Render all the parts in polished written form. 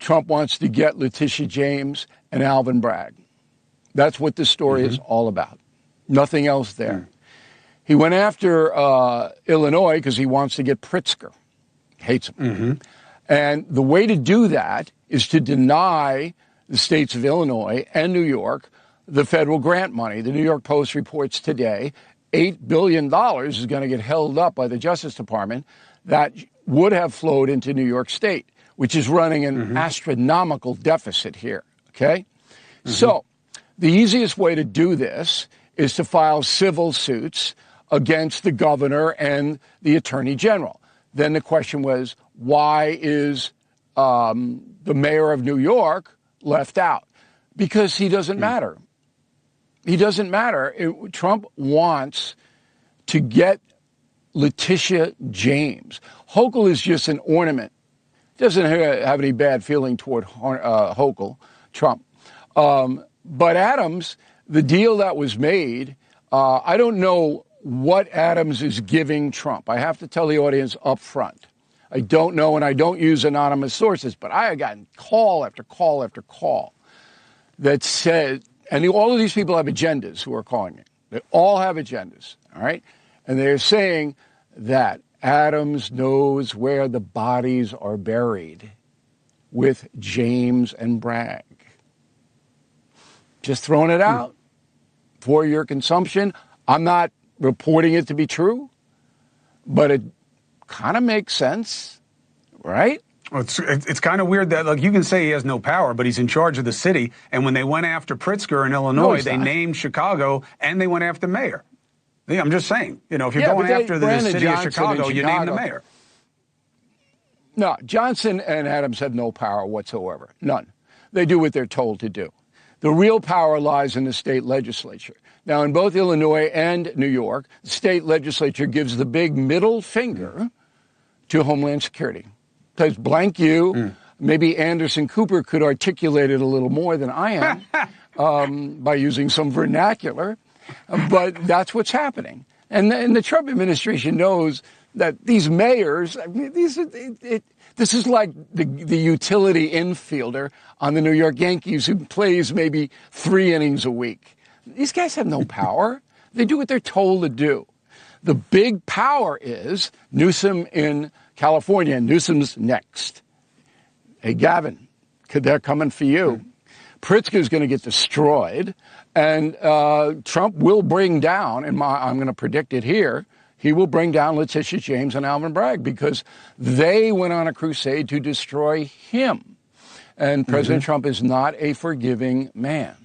Trump wants to get Letitia James and Alvin Bragg. That's what this story is all about. Nothing else there. He went after Illinois because he wants to get Pritzker. Hates him. And the way to do that is to deny the states of Illinois and New York the federal grant money. The New York Post reports today $8 billion is going to get held up by the Justice Department that would have flowed into New York State, which is running an astronomical deficit here, okay? So the easiest way to do this is to file civil suits against the governor and the attorney general. Then the question was, why is the mayor of New York left out? Because he doesn't matter. He doesn't matter. Trump wants to get Letitia James. Hochul is just an ornament. Doesn't have any bad feeling toward Hochul, Trump. But Adams, the deal that was made, I don't know what Adams is giving Trump. I have to tell the audience up front. I don't know, and I don't use anonymous sources, but I have gotten call after call after call that said, and all of these people have agendas who are calling me. They all have agendas, all right? And they're saying that Adams knows where the bodies are buried with James and Bragg. Just throwing it out for your consumption. I'm not reporting it to be true, but it kind of makes sense, right? Well, it's kind of weird that, like, you can say he has no power, but he's in charge of the city. And when they went after Pritzker in Illinois, they named Chicago and they went after mayor. Yeah, I'm just saying, you know, if you're going after the city of Chicago, you name the mayor. No, Johnson and Adams have no power whatsoever. None. They do what they're told to do. The real power lies in the state legislature. Now, in both Illinois and New York, the state legislature gives the big middle finger to Homeland Security. Because blank you, maybe Anderson Cooper could articulate it a little more than I am by using some vernacular, but that's what's happening. And the Trump administration knows that these mayors, I mean, this is like the utility infielder on the New York Yankees who plays maybe 3 innings a week. These guys have no power. They do what they're told to do. The big power is Newsom in California. Newsom's next. Hey, Gavin, they're coming for you. Pritzker's going to get destroyed, and Trump will bring down, and I'm going to predict it here, he will bring down Letitia James and Alvin Bragg because they went on a crusade to destroy him. And President Trump is not a forgiving man.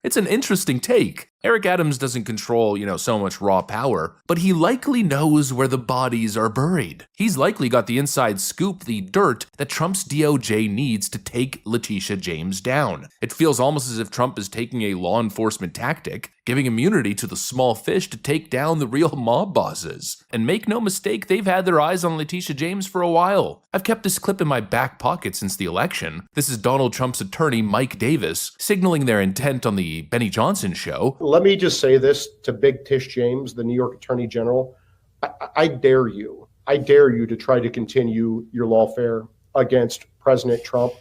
It's an interesting take. Eric Adams doesn't control, so much raw power, but he likely knows where the bodies are buried. He's likely got the inside scoop, the dirt that Trump's DOJ needs to take Letitia James down. It feels almost as if Trump is taking a law enforcement tactic, giving immunity to the small fish to take down the real mob bosses. And make no mistake, they've had their eyes on Letitia James for a while. I've kept this clip in my back pocket since the election. This is Donald Trump's attorney, Mike Davis, signaling their intent on the Benny Johnson show. Let me just say this to Big Tish James, the New York Attorney General. I dare you to try to continue your lawfare against President Trump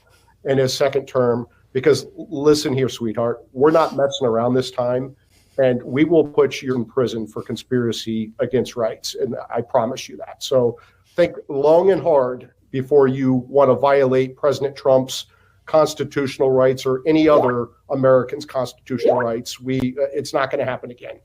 in his second term, because listen here, sweetheart, we're not messing around this time, and we will put you in prison for conspiracy against rights, and I promise you that. So think long and hard before you want to violate President Trump's constitutional rights or any other American's constitutional rights. It's not going to happen again.